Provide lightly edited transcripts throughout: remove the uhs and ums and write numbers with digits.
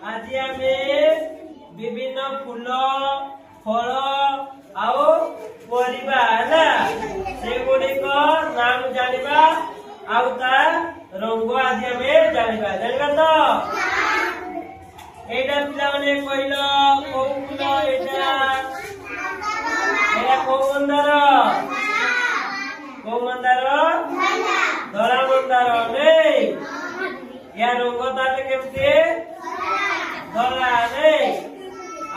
आज आमे विभिन्न फूल फल आउ परिबा है से गुड़िक नाम जानिबा आउ ता रंग आज आमे जानिबा तो एटा पिला माने कहलो को फूल एटा को मंदार धड़ा मंदार नहीं या रंग ताले केमते धला नहीं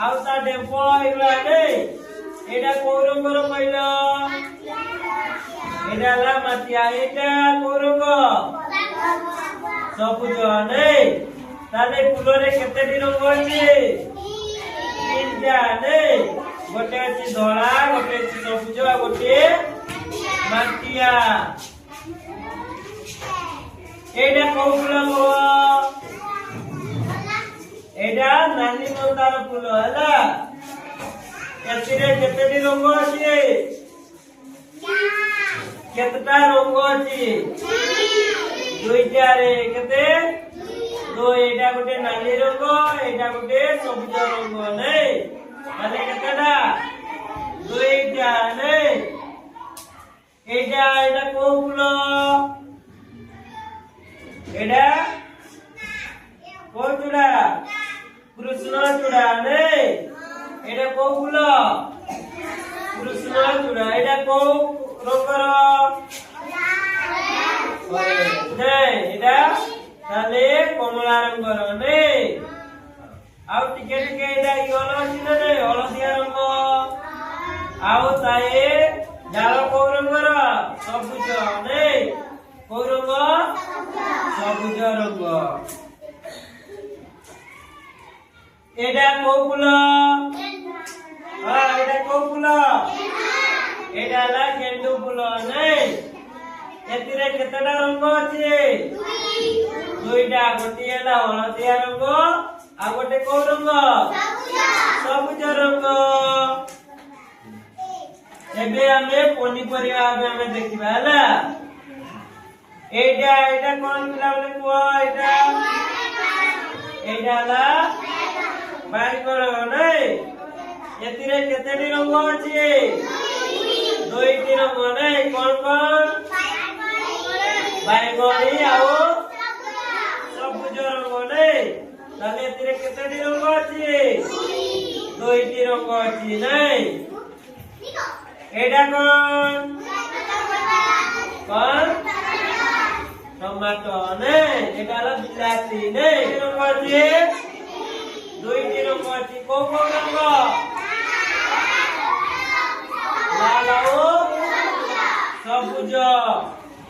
आउ ता डेम्पो इगला नहीं एटा को रंगर कहलो एटा ला माटिया एटा को रंग सबुज नहीं ताले फूल रे केतेटी रंग अछि तीनटा नहीं गोटे अछि धला गोटे अछि सबुज गोटे माटिया एटा को फूल को एटा नाली मंदार फूल हला एतिरे केतेटी रंग अछि केतटा रंग अछि दुईटा रे केते दो एटा गोटे नाली रंग एटा गोटे सबुज रंग नै माने केतेटा दुईटा नै एटा एटा को फूल एटा को चूड़ा कृष्ण चूड़ा नै एटा को फूल कृष्ण चूड़ा एटा को रंगर नै एटा ताले कमला रंगर नै आउ टिके टिके एटा येलो अछि नै हलदिया रंग आउ ताए जाल को रंगर सबुज नै को रंग सबुज रंग एटा को फूल एटा को फूल एटा ला गेंडू फूल नै एतिरे केतेटा रंग अछि दुईटा गोटे हला हलदिया रंग आ गोटे को रंग सबुज रंग एबे हमें पनीपरिया हमें देखिबा हला एटा एटा कोन पिला बोले को एटा एटा ला बाइगण नै एतिरे केतेटी रंग अछि दुईटी रंग नै कोन कोन बाइगणी आउ सबुज रंग नै ताले एतिरे केतेटी रंग अछि दुईटी रंग अछि नै एटा कोन कोन टमाटो नै एटा ला बिलाती नै रंग अछि दुईटी रंग अछि को रंग लाल आउ सबुज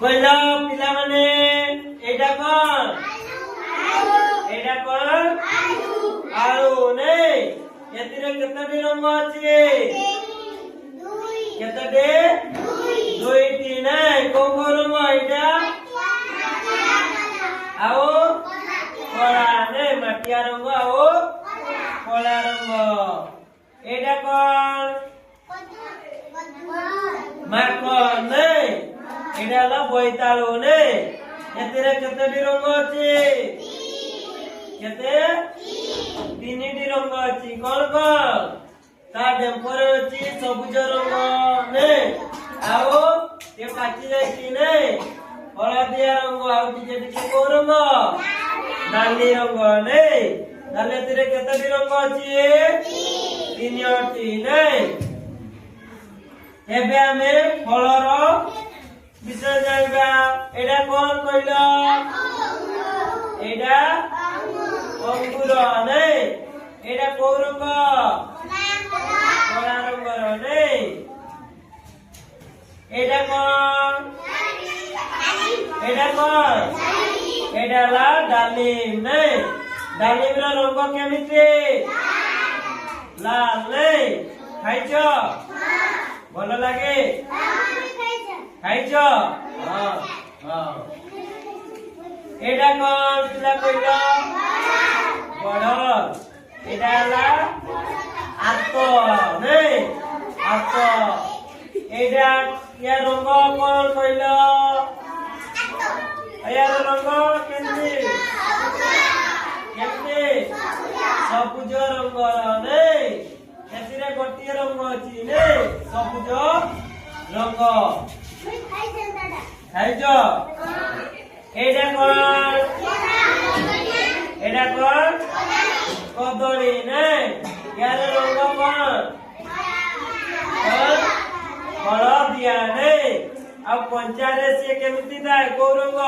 कहला पिला माने एटा कोन आलू नै एतिरे केतेटी रंग अछि केतेटी दुईटी नै को रंग एटा आउ कला नै माटिया रंग आउ कला रंग एटा कोन माखन नै एटा ला बोइतालू नै एतिरे केतेटी रंग अछि केते तीनटी रंग अछि कोन कोन ता डेम्पर अछि सबुज रंग नै आउ ए पाची जायछि नै हलदिया रंग आउ टिके टिके को रंग नाली रंग नै ताले एतिरे केतेटी रंग अछि तीनटी नै एबे हमें फलर विषय जानिबा एटा कोन कहलो एटा अंगूर नै एटा को रंग कला रंगर नै एटा कोन एटा ला डालिम नै डालिम रा रंग केमिते लाल नै खाइछो भल लागे खाइछो हां हां एटा कोन पिला कहलो बड़ एटा ला आतो नै आतो एटा या रंग कोन कहलो यार रंग केमती केमती ସବୁଜ ରଙ୍ଗ ଖାଇଛ ଏଇଟା କଣ କଦଳୀ ନାଇଁ ୟାର ରଙ୍ଗ କଣ ହଳଦିଆ ନାଇଁ ଆଉ କଞ୍ଚାରେ ସିଏ କେମିତି ଥାଏ କୋଉ ରଙ୍ଗ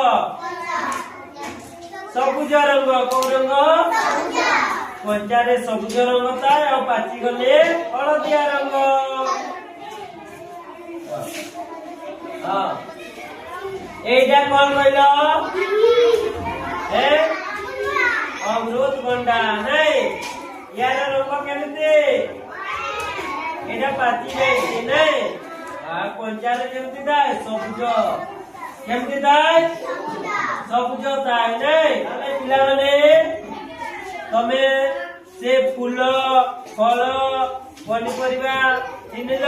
ସବୁଜ ରଙ୍ଗ କୋଉ ରଙ୍ଗ କଞ୍ଚାରେ ସବୁଜ ରଙ୍ଗ ଥାଏ ଆଉ ପାଚି ଗଲେ ହଳଦିଆ ରଙ୍ଗ এইটা কোন কইল অমৃতভণ্ডা নাই ইয়ার রঙ কেমতি এটা পাচি যাইছে নাই আর কঞ্চারে কেমতি দায় সবুজ কেমতি দায় সবুজ দায় নাই তাহলে পিলাମାନେ ତମେ ସେ ଫୁଲ ଫଳ ପନିପରିବା ଚିହ୍ନିଲ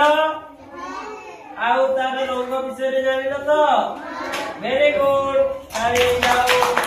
ଆଉ ତାର ରଙ୍ଗ ବିଷୟରେ ଜାଣିଲ ତ ଭେରି ଗୁଡ।